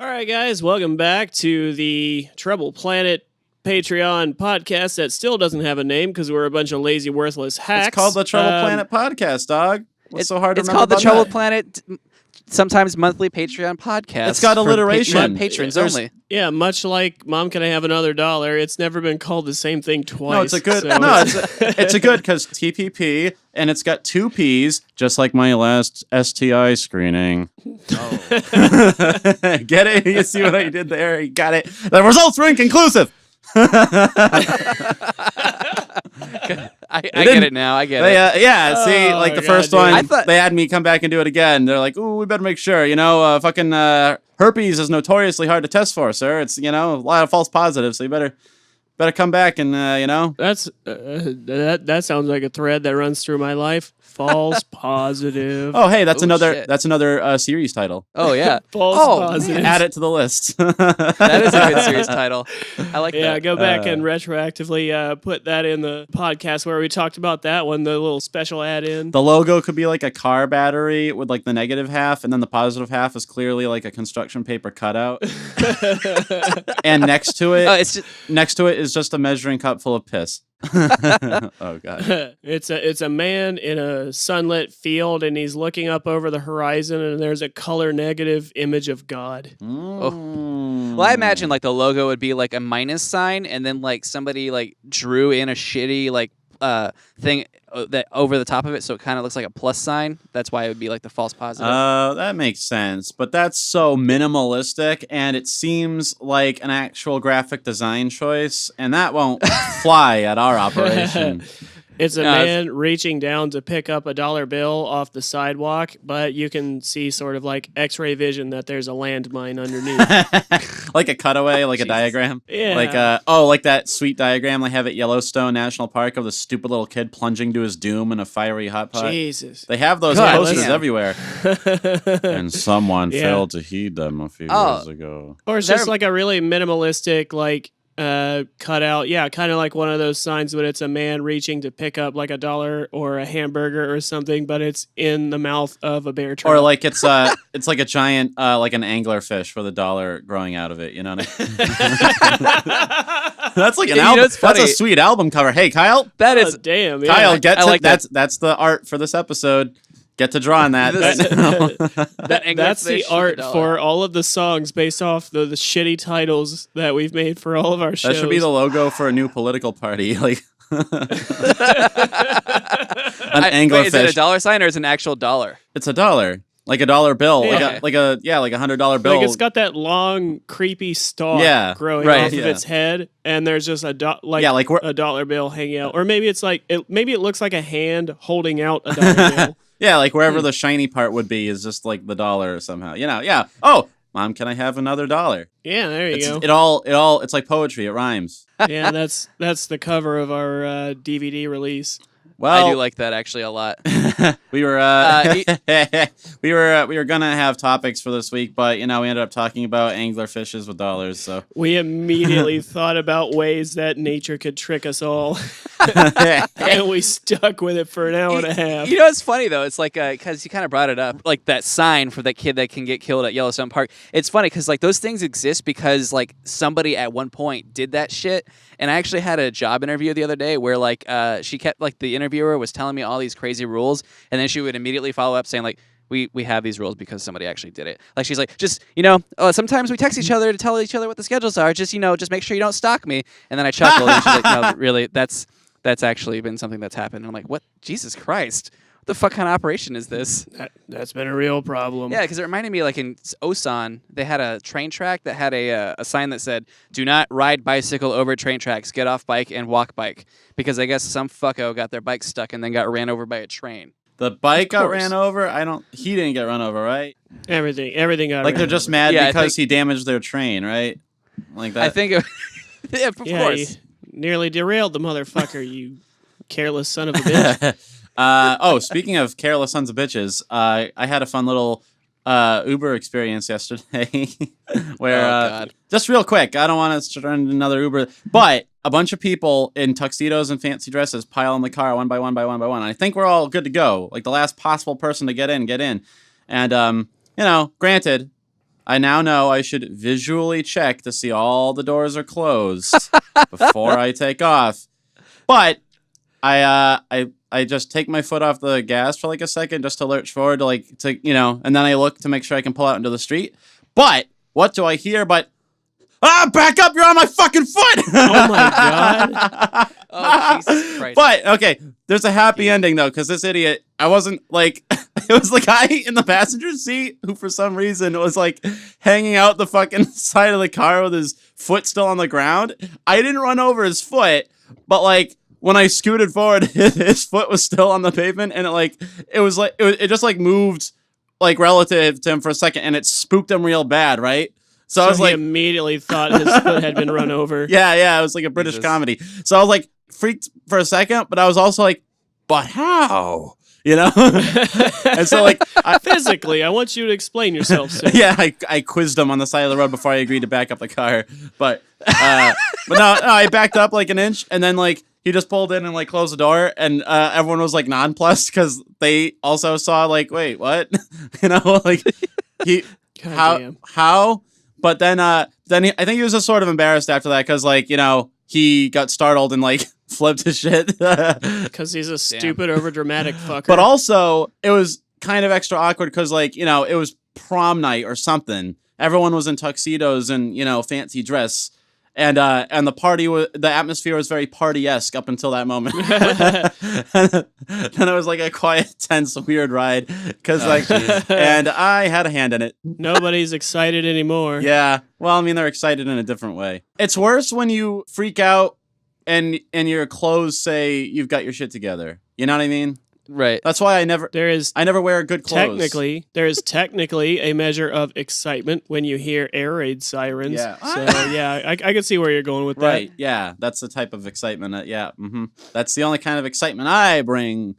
All right, guys, welcome back to the Trouble Planet Patreon podcast that still doesn't have a name because we're a bunch of lazy, worthless hacks. It's called the Trouble Planet podcast, dog. What's so hard to remember? It's called the about Trouble that? Planet, sometimes monthly Patreon podcast. It's got alliteration. Patrons There's- only. Yeah, much like Mom, Can I Have Another $1? It's never been called the same thing twice. No, it's a good. so No, it's a good because TPP and it's got 2 P's, just like my last STI screening. Oh. Get it? You see what I did there? You got it. The results were inconclusive. I get it now. I get it. See, Oh, like the God, first dude. one, I thought- they had me come back and do it again. They're like, "Ooh, we better make sure." Fucking herpes is notoriously hard to test for, sir. It's a lot of false positives, so you better come back and That's that sounds like a thread that runs through my life. False positive. Oh, hey, that's Oh, another shit. series title. Oh, yeah. False positive. Add it to the list. That is a good series title. I like Yeah, that. go back and retroactively put that in the podcast where we talked about that one, the little special add-in. The logo could be like a car battery with like the negative half, and then the positive half is clearly like a construction paper cutout. And next to it, It's just, is just a measuring cup full of piss. Oh god. It's a man in a sunlit field, and he's looking up over the horizon, and there's a color negative image of God. Mm. well, I imagine like the logo would be like a minus sign, and then like somebody like drew in a shitty like thing that over the top of it, so it kind of looks like a plus sign. That's why it would be like the false positive. That makes sense, but that's so minimalistic, and it seems like an actual graphic design choice, and that won't fly at our operation. It's a No, man reaching down to pick up a dollar bill off the sidewalk, but you can see sort of like X-ray vision that there's a landmine underneath. Like a cutaway, like a Jesus. diagram. Yeah. Like that sweet diagram they have at Yellowstone National Park of the stupid little kid plunging to his doom in a fiery hot pot. Jesus. They have those God posters damn. everywhere. And someone Yeah. failed to heed them a few Oh. years ago. Or it's just like a really minimalistic, like, cutout. Yeah, kind of like one of those signs when it's a man reaching to pick up like a dollar or a hamburger or something, but it's in the mouth of a bear trap. Or like it's like a giant like an angler fish with a dollar growing out of it. You know what I mean? That's like an You know, album. it's That's a funny. sweet album cover. Hey, Kyle. that Oh, is damn. Yeah. Kyle, get I to like that. that's the art for this episode. Get to drawing that. That's the art for all of the songs based off the shitty titles that we've made for all of our shows. That should be the logo for a new political party. Like an anglerfish. Wait, is it a dollar sign or is it an actual dollar? It's $1, like a dollar bill, Yeah. like a $100 bill. Like it's got that long, creepy stalk growing right, off of yeah. its head, and there's just like we're- a dollar bill hanging out, or maybe it's like maybe it looks like a hand holding out a dollar bill. Yeah, like wherever the shiny part would be is just like the dollar somehow. Yeah. Oh, Mom, can I have another $1? Yeah, there you go. It all. It's like poetry. It rhymes. Yeah, that's the cover of our DVD release. Well, I do like that actually a lot. we were we were gonna have topics for this week, but we ended up talking about angler fishes with dollars. So We immediately thought about ways that nature could trick us all, and we stuck with it for an hour and a half. You know what's funny though? It's like because you kind of brought it up, like that sign for that kid that can get killed at Yellowstone Park. It's funny because like those things exist because like somebody at one point did that shit. And I actually had a job interview the other day where like she kept like the interviewer was telling me all these crazy rules, and then she would immediately follow up saying like, we have these rules because somebody actually did it. Like she's like, just sometimes we text each other to tell each other what the schedules are. Just just make sure you don't stalk me. And then I chuckled, and she's like, no, really, that's actually been something that's happened. And I'm like, what? Jesus Christ. What the fuck kind of operation is this? That's been a real problem. Yeah, because it reminded me, like in Osan, they had a train track that had a sign that said, "Do not ride bicycle over train tracks. Get off bike and walk bike." Because I guess some fucko got their bike stuck and then got ran over by a train. the bike got course. ran over. He didn't get run over, right? Everything got Like they're ran just over. mad Yeah, I because think- he damaged their train, right? Like that. I think, yeah, of Yeah, course. you nearly derailed the motherfucker, you careless son of a bitch. Speaking of careless sons of bitches, I had a fun little Uber experience yesterday where Oh, God. just real quick, I don't want to turn into another Uber, but a bunch of people in tuxedos and fancy dresses pile in the car one by one by one by one. And I think we're all good to go. Like the last possible person to get in. And granted, I now know I should visually check to see all the doors are closed before I take off. But I just take my foot off the gas for like a second just to lurch forward to and then I look to make sure I can pull out into the street. But what do I hear but back up, you're on my fucking foot! Oh my god. Oh, Jesus Christ. But, okay, there's a happy ending, though, because this idiot, I wasn't, like, it was the guy in the passenger seat who, for some reason, was, like, hanging out the fucking side of the car with his foot still on the ground. I didn't run over his foot, but, like, when I scooted forward, his foot was still on the pavement, and it just, like, moved, like, relative to him for a second, and it spooked him real bad, right? So I was he like, immediately thought his foot had been run over. yeah, it was like a British comedy. So I was like freaked for a second, but I was also like, but how? You know? And so like Physically, I want you to explain yourself, sir. yeah, I quizzed him on the side of the road before I agreed to back up the car. But no, I backed up like an inch, and then like he just pulled in and like closed the door, and everyone was like nonplussed because they also saw like, wait, what? You know, like he how? But then I think he was just sort of embarrassed after that because, like, you know, he got startled and, like, flipped his shit. Because he's a stupid, overdramatic fucker. But also, it was kind of extra awkward because, like, you know, it was prom night or something. Everyone was in tuxedos and, you know, fancy dress. And the atmosphere was very party-esque up until that moment. Then it was like a quiet, tense, weird ride. And I had a hand in it. Nobody's excited anymore. Yeah. Well, I mean, they're excited in a different way. It's worse when you freak out and your clothes say you've got your shit together. You know what I mean? Right. That's why I never wear good clothes. There is technically a measure of excitement when you hear air raid sirens. Yeah. So yeah, I can see where you're going with that. Right. Yeah. That's the type of excitement. That's the only kind of excitement I bring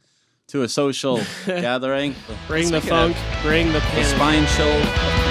to a social gathering. Bring the funk, bring the The panic. spine chill.